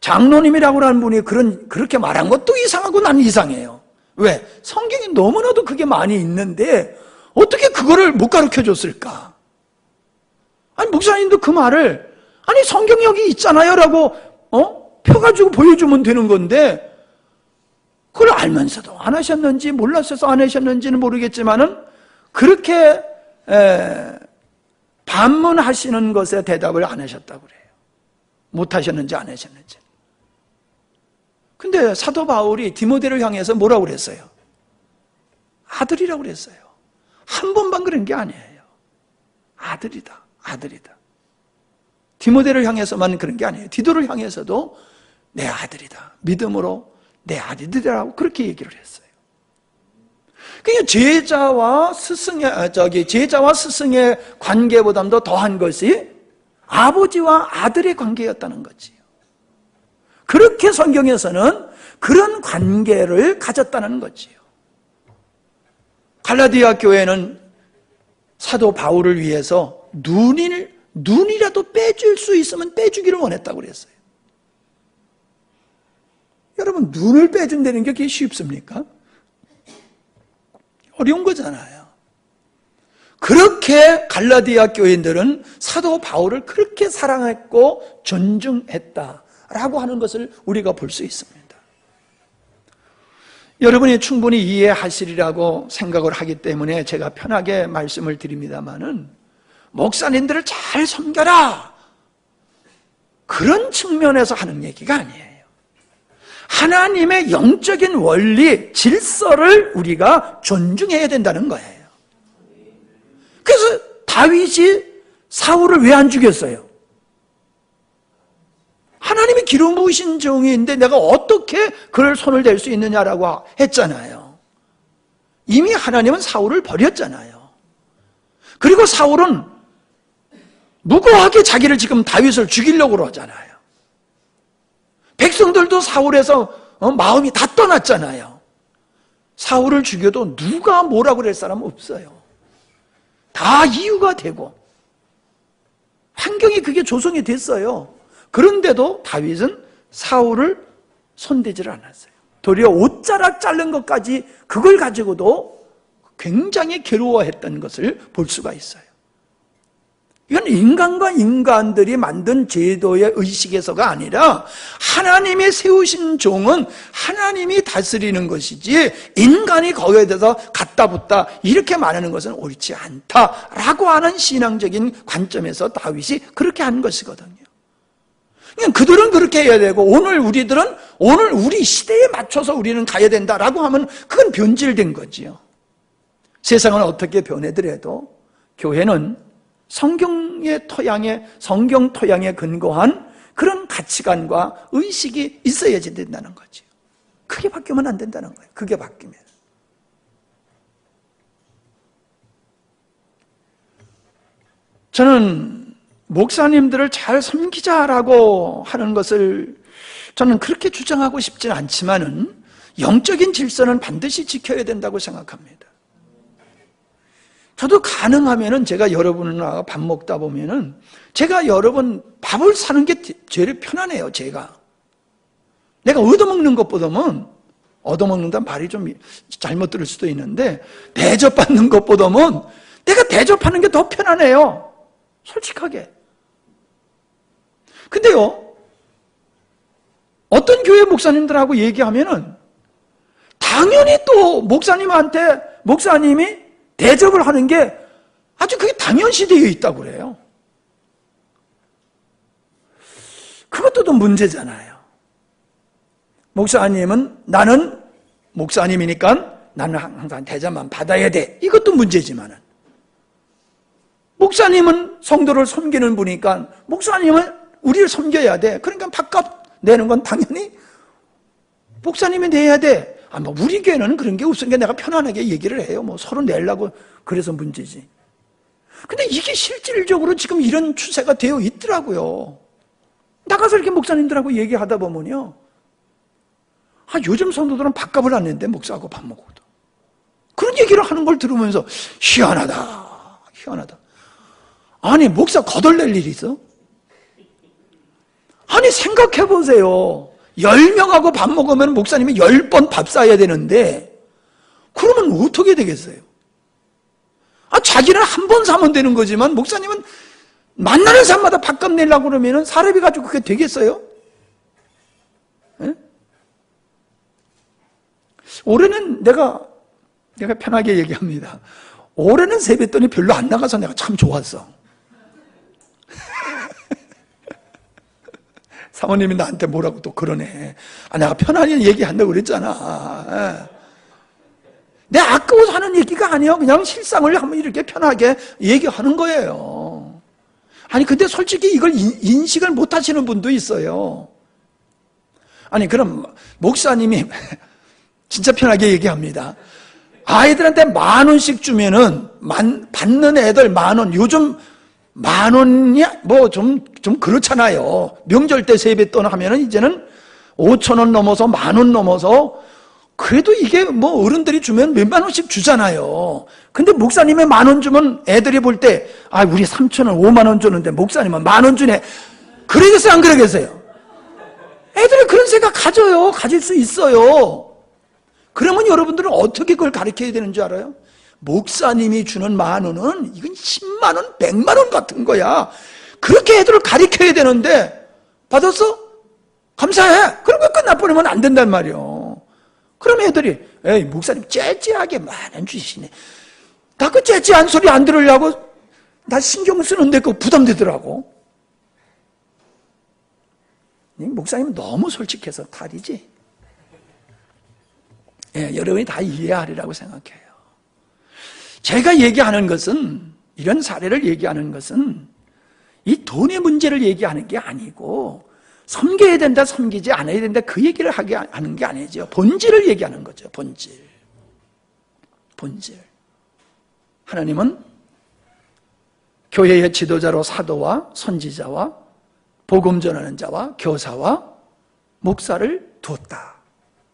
장로님이라고 하는 분이 그렇게 말한 것도 이상하고 난 이상해요. 왜? 성경에 너무나도 그게 많이 있는데 어떻게 그거를 못 가르쳐 줬을까? 아니 목사님도 그 말을 아니 성경 여기 있잖아요 라고 펴가지고 보여주면 되는 건데 그걸 알면서도 안 하셨는지 몰랐어서 안 하셨는지는 모르겠지만은 그렇게 반문하시는 것에 대답을 안 하셨다고 그래요. 못 하셨는지 안 하셨는지. 근데 사도 바울이 디모데를 향해서 뭐라고 그랬어요? 아들이라고 그랬어요. 한 번만 그런 게 아니에요. 아들이다, 아들이다. 디모데를 향해서만 그런 게 아니에요. 디도를 향해서도 내 아들이다. 믿음으로 내 아들이라고 그렇게 얘기를 했어요. 그러니까 제자와 스승의 관계보다도 더한 것이 아버지와 아들의 관계였다는 거지요. 그렇게 성경에서는 그런 관계를 가졌다는 거지요. 갈라디아 교회는 사도 바울을 위해서 눈이라도 빼줄 수 있으면 빼주기를 원했다고 그랬어요. 여러분, 눈을 빼준다는 게 그게 쉽습니까? 어려운 거잖아요. 그렇게 갈라디아 교인들은 사도 바울을 그렇게 사랑했고 존중했다라고 하는 것을 우리가 볼 수 있습니다. 여러분이 충분히 이해하시리라고 생각을 하기 때문에 제가 편하게 말씀을 드립니다마는 목사님들을 잘 섬겨라 그런 측면에서 하는 얘기가 아니에요. 하나님의 영적인 원리, 질서를 우리가 존중해야 된다는 거예요. 그래서 다윗이 사울을 왜 안 죽였어요? 하나님이 기름 부으신 종인데 내가 어떻게 그를 손을 댈 수 있느냐라고 했잖아요. 이미 하나님은 사울을 버렸잖아요. 그리고 사울은 무고하게 자기를 지금 다윗을 죽이려고 그러잖아요. 백성들도 사울에서 마음이 다 떠났잖아요. 사울을 죽여도 누가 뭐라고 그럴 사람 없어요. 다 이유가 되고 환경이 그게 조성이 됐어요. 그런데도 다윗은 사울을 손대지를 않았어요. 도리어 옷자락 자른 것까지 그걸 가지고도 굉장히 괴로워했던 것을 볼 수가 있어요. 이건 인간과 인간들이 만든 제도의 의식에서가 아니라 하나님이 세우신 종은 하나님이 다스리는 것이지 인간이 거기에 대해서 갖다 붙다 이렇게 말하는 것은 옳지 않다라고 하는 신앙적인 관점에서 다윗이 그렇게 한 것이거든요. 그들은 그렇게 해야 되고 오늘 우리들은 오늘 우리 시대에 맞춰서 우리는 가야 된다라고 하면 그건 변질된 거지요. 세상은 어떻게 변해더라도 교회는 성경의 토양에, 성경 토양에 근거한 그런 가치관과 의식이 있어야지 된다는 거죠. 그게 바뀌면 안 된다는 거예요. 그게 바뀌면. 저는 목사님들을 잘 섬기자라고 하는 것을 저는 그렇게 주장하고 싶지는 않지만은 영적인 질서는 반드시 지켜야 된다고 생각합니다. 저도 가능하면은 제가 여러분과 밥 먹다 보면은 제가 여러분 밥을 사는 게 제일 편하네요, 제가. 내가 얻어먹는 것보다는, 얻어먹는다는 말이 좀 잘못 들을 수도 있는데, 대접받는 것보다는 내가 대접하는 게 더 편하네요. 솔직하게. 근데요, 어떤 교회 목사님들하고 얘기하면은 당연히 또 목사님한테 목사님이 대접을 하는 게 아주 그게 당연시 되어 있다고 그래요. 그것도 또 문제잖아요. 목사님은 나는 목사님이니까 나는 항상 대접만 받아야 돼. 이것도 문제지만은 목사님은 성도를 섬기는 분이니까 목사님은 우리를 섬겨야 돼. 그러니까 밥값 내는 건 당연히 목사님이 내야 돼. 뭐 우리 교회는 그런 게 없으니까 내가 편안하게 얘기를 해요. 뭐 서로 내려고 그래서 문제지. 근데 이게 실질적으로 지금 이런 추세가 되어 있더라고요. 나가서 이렇게 목사님들하고 얘기하다 보면요. 요즘 성도들은 밥값을 안 내는데 목사하고 밥 먹거든. 그런 얘기를 하는 걸 들으면서 희한하다. 희한하다. 아니 목사 거덜낼 일이 있어? 아니 생각해 보세요. 10명하고 밥 먹으면 목사님이 10번 밥 사야 되는데 그러면 어떻게 되겠어요? 자기는 한 번 사면 되는 거지만 목사님은 만나는 사람마다 밥값 내려고 그러면 사례비 가지고 그게 되겠어요? 네? 올해는 내가 편하게 얘기합니다. 올해는 세뱃돈이 별로 안 나가서 내가 참 좋았어. 사모님이 나한테 뭐라고 또 그러네. 내가 편하게 얘기한다고 그랬잖아. 내 아까워서 하는 얘기가 아니야. 그냥 실상을 한번 이렇게 편하게 얘기하는 거예요. 근데 솔직히 이걸 인식을 못 하시는 분도 있어요. 그럼 목사님이 진짜 편하게 얘기합니다. 아이들한테 10,000원씩 주면은 받는 애들 10,000원, 요즘 10,000원이 뭐 좀 그렇잖아요. 명절 때 세뱃돈 하면은 이제는 5,000원 넘어서 10,000원 넘어서 그래도 이게 뭐 어른들이 주면 몇만 원씩 주잖아요. 근데 목사님이 10,000원 주면 애들이 볼 때 우리 3,000원 5만 원 주는데 목사님은 10,000원 주네. 그러겠어요, 안 그러겠어요? 애들이 그런 생각 가져요. 가질 수 있어요. 그러면 여러분들은 어떻게 그걸 가르쳐야 되는 줄 알아요? 목사님이 주는 10,000원은 이건 10만 원, 100만 원 같은 거야. 그렇게 애들을 가르쳐야 되는데 받았어? 감사해. 그러고 끝나버리면 안 된단 말이에요. 그럼 애들이 에이 목사님 째째하게 10,000원 주시네. 나 그 째째한 소리 안 들으려고 나 신경 쓰는데 그거 부담되더라고. 목사님은 너무 솔직해서 탈이지. 여러분이 다 이해하리라고 생각해요. 제가 얘기하는 것은, 이런 사례를 얘기하는 것은 이 돈의 문제를 얘기하는 게 아니고 섬겨야 된다, 섬기지 않아야 된다 그 얘기를 하는 게 아니죠. 본질을 얘기하는 거죠. 본질. 하나님은 교회의 지도자로 사도와 선지자와 복음 전하는 자와 교사와 목사를 두었다.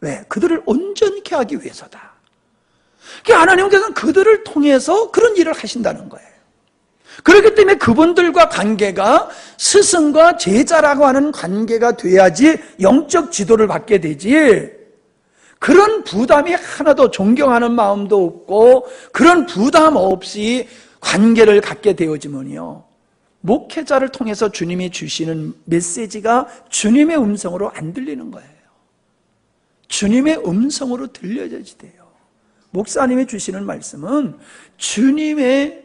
왜? 그들을 온전케 하기 위해서다. 하나님께서는 그들을 통해서 그런 일을 하신다는 거예요. 그렇기 때문에 그분들과 관계가 스승과 제자라고 하는 관계가 돼야지 영적 지도를 받게 되지, 그런 부담이 하나도, 존경하는 마음도 없고 그런 부담 없이 관계를 갖게 되어지면요, 목회자를 통해서 주님이 주시는 메시지가 주님의 음성으로 안 들리는 거예요. 주님의 음성으로 들려야지 돼요. 목사님이 주시는 말씀은 주님이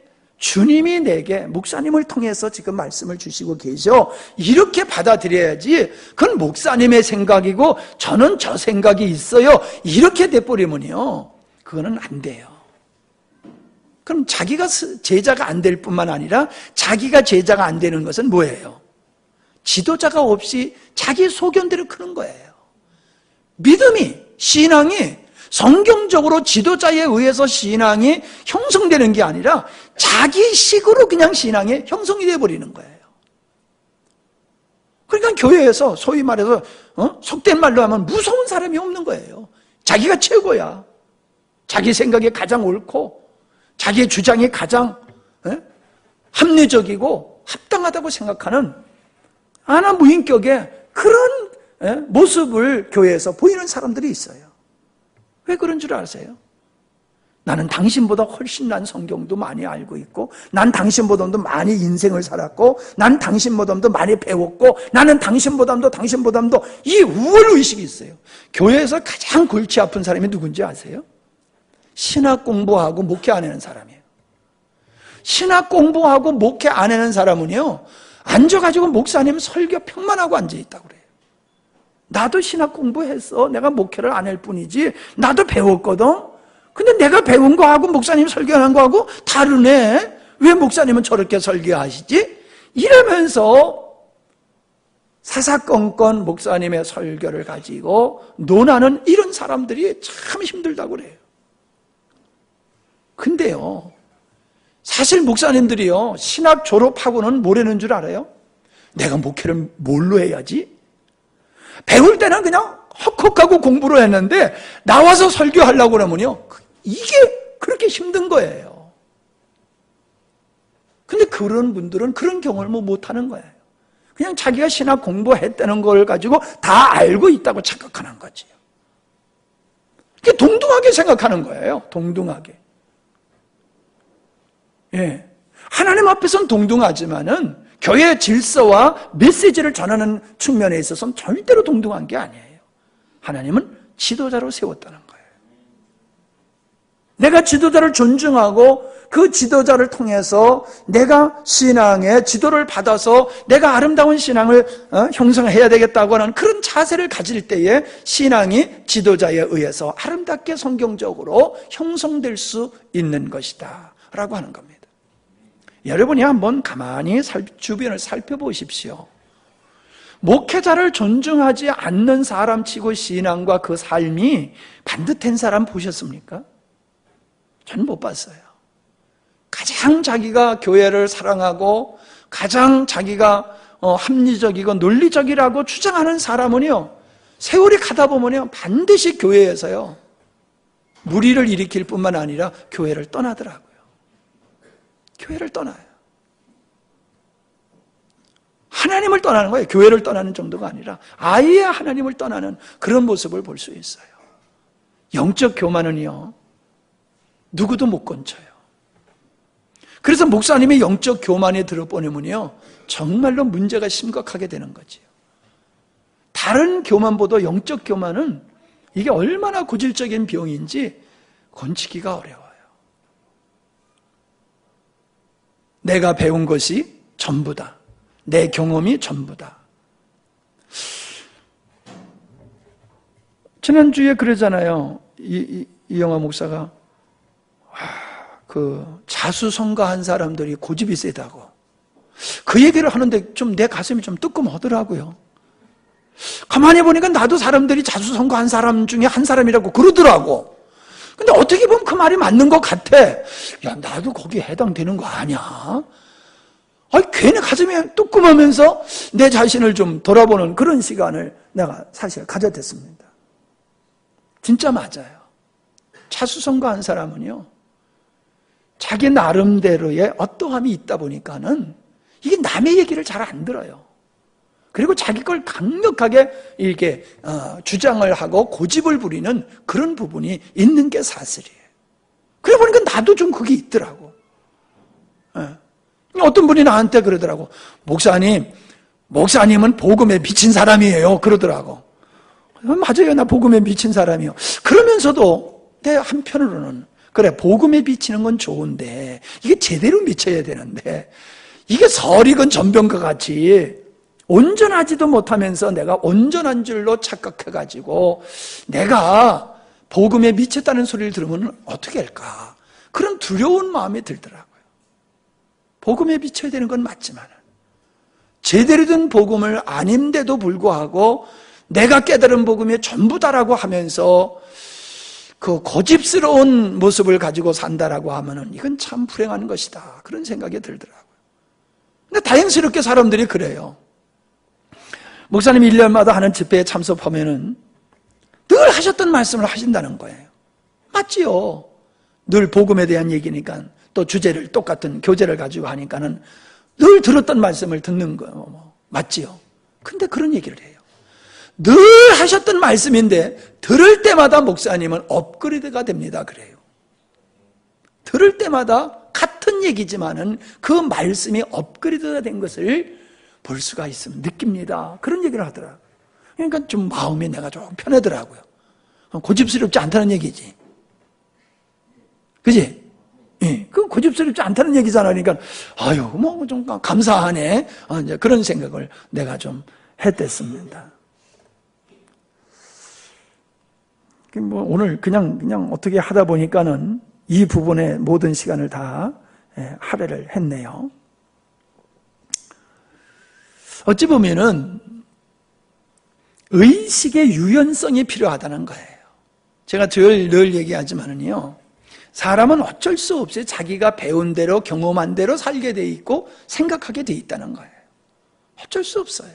내게, 목사님을 통해서 지금 말씀을 주시고 계셔, 이렇게 받아들여야지, 그건 목사님의 생각이고 저는 저 생각이 있어요, 이렇게 돼버리면요, 그거는 안 돼요. 그럼 자기가 제자가 안 될 뿐만 아니라 자기가 제자가 안 되는 것은 뭐예요? 지도자가 없이 자기 소견대로 크는 거예요. 믿음이, 신앙이 성경적으로 지도자에 의해서 신앙이 형성되는 게 아니라 자기식으로 그냥 신앙이 형성이 되어버리는 거예요. 그러니까 교회에서 소위 말해서 속된 말로 하면 무서운 사람이 없는 거예요. 자기가 최고야. 자기 생각이 가장 옳고 자기의 주장이 가장 합리적이고 합당하다고 생각하는 무인격의 그런 모습을 교회에서 보이는 사람들이 있어요. 왜 그런 줄 아세요? 나는 당신보다 훨씬 난 성경도 많이 알고 있고, 난 당신보다도 많이 인생을 살았고, 난 당신보다도 많이 배웠고, 나는 당신보다도 이 우월의식이 있어요. 교회에서 가장 골치 아픈 사람이 누군지 아세요? 신학 공부하고 목회 안 하는 사람이에요. 신학 공부하고 목회 안 하는 사람은요, 앉아가지고 목사님 설교 평만하고 앉아있다고 그래요. 나도 신학 공부했어. 내가 목회를 안 할 뿐이지. 나도 배웠거든. 근데 내가 배운 거하고 목사님 설교하는 거하고 다르네. 왜 목사님은 저렇게 설교하시지? 이러면서 사사건건 목사님의 설교를 가지고 논하는 이런 사람들이 참 힘들다고 그래요. 근데요, 사실 목사님들이요, 신학 졸업하고는 뭐라는 줄 알아요? 내가 목회를 뭘로 해야지? 배울 때는 그냥 헉헉하고 공부를 했는데 나와서 설교하려고 그러면요, 이게 그렇게 힘든 거예요. 근데 그런 분들은 그런 경험을 못하는 거예요. 그냥 자기가 신학 공부했다는 걸 가지고 다 알고 있다고 착각하는 거지요. 동등하게 생각하는 거예요. 동등하게. 예. 하나님 앞에서는 동등하지만은 교회의 질서와 메시지를 전하는 측면에 있어서는 절대로 동등한 게 아니에요. 하나님은 지도자로 세웠다는 거예요. 내가 지도자를 존중하고 그 지도자를 통해서 내가 신앙의 지도를 받아서 내가 아름다운 신앙을 형성해야 되겠다고 하는 그런 자세를 가질 때에 신앙이 지도자에 의해서 아름답게 성경적으로 형성될 수 있는 것이다 라고 하는 겁니다. 여러분이 한번 가만히 주변을 살펴보십시오. 목회자를 존중하지 않는 사람 치고 신앙과 그 삶이 반듯한 사람 보셨습니까? 저는 못 봤어요. 가장 자기가 교회를 사랑하고 가장 자기가 합리적이고 논리적이라고 주장하는 사람은요, 세월이 가다 보면요, 반드시 교회에서요, 무리를 일으킬 뿐만 아니라 교회를 떠나더라고요. 교회를 떠나요. 하나님을 떠나는 거예요. 교회를 떠나는 정도가 아니라 아예 하나님을 떠나는 그런 모습을 볼 수 있어요. 영적 교만은요, 누구도 못 건져요. 그래서 목사님의 영적 교만에 들어보내면요, 정말로 문제가 심각하게 되는 거지요. 다른 교만보다 영적 교만은 이게 얼마나 고질적인 병인지 건지기가 어려워요. 내가 배운 것이 전부다. 내 경험이 전부다. 지난주에 그러잖아요. 이영하 목사가 그 자수성가한 사람들이 고집이 세다고 그 얘기를 하는데 좀 내 가슴이 좀 뜨끔하더라고요. 가만히 보니까 나도 사람들이 자수성가한 사람 중에 한 사람이라고 그러더라고. 근데 어떻게 보면 그 말이 맞는 것 같아. 야, 나도 거기에 해당되는 거 아니야? 괜히 가슴이 뜨끔하면서 내 자신을 좀 돌아보는 그런 시간을 내가 사실 가졌댔습니다. 진짜 맞아요. 자수성가한 사람은요, 자기 나름대로의 어떠함이 있다 보니까는 이게 남의 얘기를 잘 안 들어요. 그리고 자기 걸 강력하게 이렇게 주장을 하고 고집을 부리는 그런 부분이 있는 게 사실이에요. 그래 보니까 나도 좀 그게 있더라고. 어떤 분이 나한테 그러더라고. 목사님은 복음에 미친 사람이에요. 그러더라고. 맞아요. 나 복음에 미친 사람이요. 그러면서도 내 한편으로는 그래, 복음에 미치는 건 좋은데 이게 제대로 미쳐야 되는데 이게 설익은 전병과 같이 온전하지도 못하면서 내가 온전한 줄로 착각해가지고 내가 복음에 미쳤다는 소리를 들으면 어떻게 할까? 그런 두려운 마음이 들더라고요. 복음에 미쳐야 되는 건 맞지만 제대로 된 복음을 아닌데도 불구하고 내가 깨달은 복음이 전부다라고 하면서 그 고집스러운 모습을 가지고 산다라고 하면은 이건 참 불행한 것이다. 그런 생각이 들더라고요. 근데 다행스럽게 사람들이 그래요. 목사님이 1년마다 하는 집회에 참석하면은 늘 하셨던 말씀을 하신다는 거예요. 맞지요. 늘 복음에 대한 얘기니까 또 주제를 똑같은 교재를 가지고 하니까는 늘 들었던 말씀을 듣는 거예요. 맞지요. 근데 그런 얘기를 해요. 늘 하셨던 말씀인데 들을 때마다 목사님은 업그레이드가 됩니다. 그래요. 들을 때마다 같은 얘기지만은 그 말씀이 업그레이드가 된 것을 볼 수가 있으면 느낍니다. 그런 얘기를 하더라고요. 그러니까 좀 마음이 내가 좀 편하더라고요. 고집스럽지 않다는 얘기지. 그지? 예, 그 고집스럽지 않다는 얘기잖아. 그러니까 아유, 뭐 좀 감사하네. 이제 그런 생각을 내가 좀 했댔습니다. 뭐 오늘 그냥 어떻게 하다 보니까는 이 부분에 모든 시간을 다 할애를 했네요. 어찌 보면은 의식의 유연성이 필요하다는 거예요. 제가 늘 얘기하지만은요, 사람은 어쩔 수 없이 자기가 배운 대로 경험한 대로 살게 돼 있고 생각하게 돼 있다는 거예요. 어쩔 수 없어요.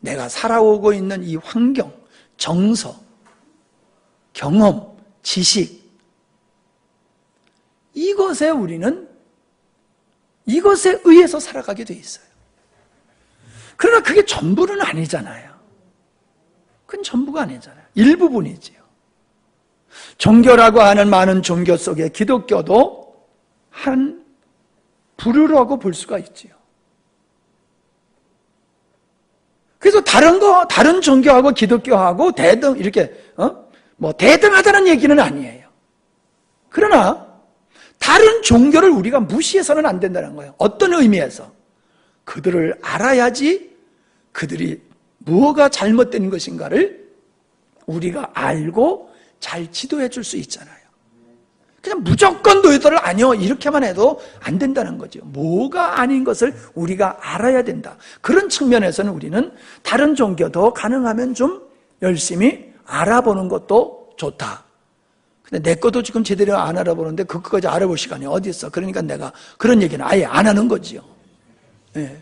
내가 살아오고 있는 이 환경, 정서, 경험, 지식, 우리는 이것에 의해서 살아가게 돼 있어요. 그러나 그게 전부는 아니잖아요. 그건 전부가 아니잖아요. 일부분이지요. 종교라고 하는 많은 종교 속에 기독교도 한 부류라고 볼 수가 있지요. 그래서 다른 종교하고 기독교하고 대등하다는 얘기는 아니에요. 그러나 다른 종교를 우리가 무시해서는 안 된다는 거예요. 어떤 의미에서? 그들을 알아야지 그들이 무엇가 잘못된 것인가를 우리가 알고 잘 지도해 줄 수 있잖아요. 그냥 무조건 너희들을 아니요 이렇게만 해도 안 된다는 거죠. 뭐가 아닌 것을 우리가 알아야 된다. 그런 측면에서는 우리는 다른 종교도 가능하면 좀 열심히 알아보는 것도 좋다. 근데 내 것도 지금 제대로 안 알아보는데 그것까지 알아볼 시간이 어디 있어. 그러니까 내가 그런 얘기는 아예 안 하는 거지요. 네.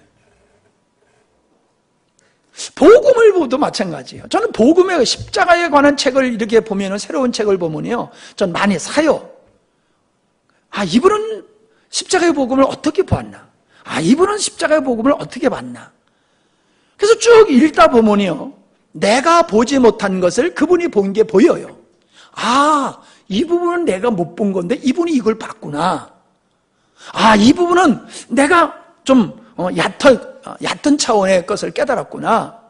복음을 보도 마찬가지예요. 저는 복음의 십자가에 관한 책을 이렇게 보면은 새로운 책을 보면요, 전 많이 사요. 이분은 십자가의 복음을 어떻게 보았나? 이분은 십자가의 복음을 어떻게 봤나? 그래서 쭉 읽다 보면요, 내가 보지 못한 것을 그분이 본 게 보여요. 이 부분은 내가 못 본 건데 이분이 이걸 봤구나. 이 부분은 내가 좀 얕은 차원의 것을 깨달았구나.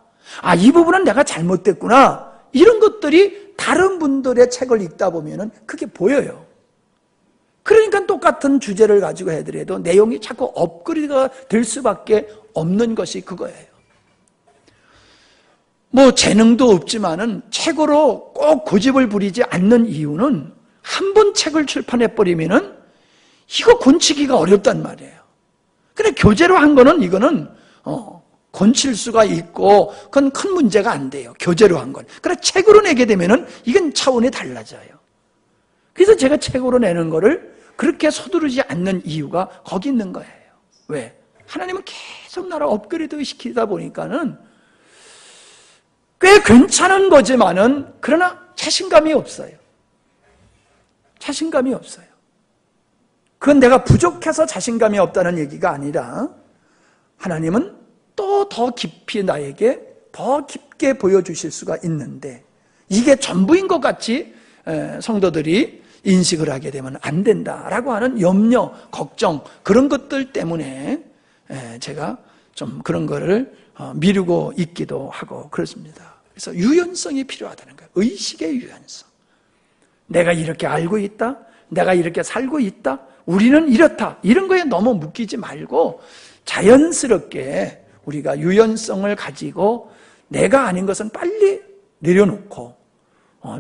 이 부분은 내가 잘못됐구나. 이런 것들이 다른 분들의 책을 읽다 보면은 그게 보여요. 그러니까 똑같은 주제를 가지고 해더라도 내용이 자꾸 업그레이드가 될 수밖에 없는 것이 그거예요. 재능도 없지만은 책으로 꼭 고집을 부리지 않는 이유는 한 번 책을 출판해버리면은 이거 곤치기가 어렵단 말이에요. 근데 교재로 한 거는 이거는 곤칠 수가 있고 그건 큰 문제가 안 돼요. 교재로 한 건. 그러나 책으로 내게 되면은 이건 차원이 달라져요. 그래서 제가 책으로 내는 거를 그렇게 서두르지 않는 이유가 거기 있는 거예요. 왜? 하나님은 계속 나를 업그레이드 시키다 보니까는 꽤 괜찮은 거지만은 그러나 자신감이 없어요. 자신감이 없어요. 그건 내가 부족해서 자신감이 없다는 얘기가 아니라 하나님은 또 더 깊이 나에게 더 깊게 보여주실 수가 있는데 이게 전부인 것 같이 성도들이 인식을 하게 되면 안 된다라고 하는 염려, 걱정 그런 것들 때문에 제가 좀 그런 거를 미루고 있기도 하고 그렇습니다. 그래서 유연성이 필요하다는 거예요. 의식의 유연성. 내가 이렇게 알고 있다, 내가 이렇게 살고 있다, 우리는 이렇다, 이런 거에 너무 묶이지 말고 자연스럽게 우리가 유연성을 가지고 내가 아닌 것은 빨리 내려놓고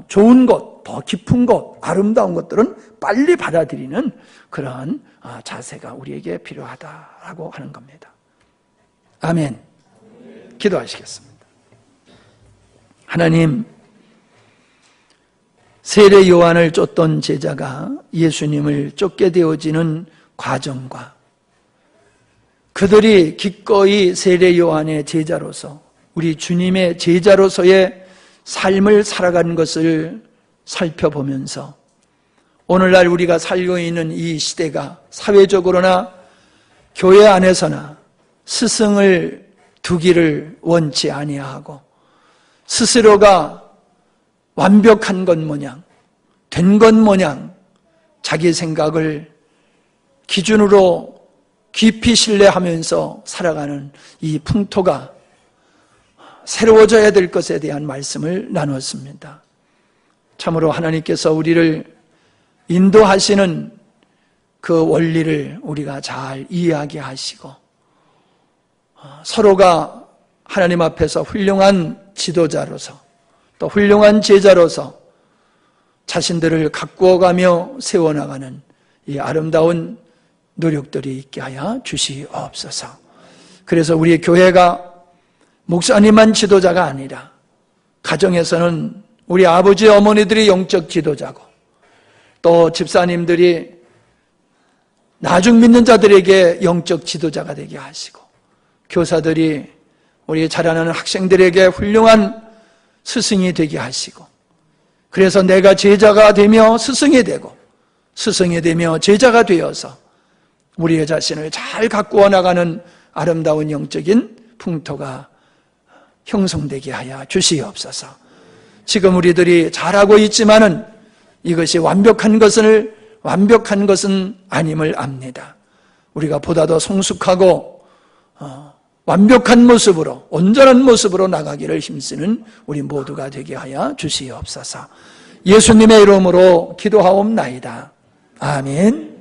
좋은 것, 더 깊은 것, 아름다운 것들은 빨리 받아들이는 그런 자세가 우리에게 필요하다라고 하는 겁니다. 아멘. 기도하시겠습니다. 하나님, 세례 요한을 쫓던 제자가 예수님을 쫓게 되어지는 과정과 그들이 기꺼이 세례 요한의 제자로서 우리 주님의 제자로서의 삶을 살아가는 것을 살펴보면서 오늘날 우리가 살고 있는 이 시대가 사회적으로나 교회 안에서나 스승을 두기를 원치 아니하고 스스로가 완벽한 것 모양, 된 것 모양 자기 생각을 기준으로 깊이 신뢰하면서 살아가는 이 풍토가 새로워져야 될 것에 대한 말씀을 나눴습니다. 참으로 하나님께서 우리를 인도하시는 그 원리를 우리가 잘 이해하게 하시고 서로가 하나님 앞에서 훌륭한 지도자로서 또 훌륭한 제자로서 자신들을 가꾸어가며 세워나가는 이 아름다운 노력들이 있게 하여 주시옵소서. 그래서 우리 교회가 목사님만 지도자가 아니라 가정에서는 우리 아버지 어머니들이 영적 지도자고 또 집사님들이 나중 믿는 자들에게 영적 지도자가 되게 하시고 교사들이 우리 자라나는 학생들에게 훌륭한 스승이 되게 하시고 그래서 내가 제자가 되며 스승이 되고 스승이 되며 제자가 되어서 우리의 자신을 잘 가꾸어 나가는 아름다운 영적인 풍토가 형성되게 하여 주시옵소서. 지금 우리들이 잘하고 있지만은 이것이 완벽한 것은 아님을 압니다. 우리가 보다 더 성숙하고 완벽한 모습으로 온전한 모습으로 나가기를 힘쓰는 우리 모두가 되게 하여 주시옵소서. 예수님의 이름으로 기도하옵나이다. 아멘.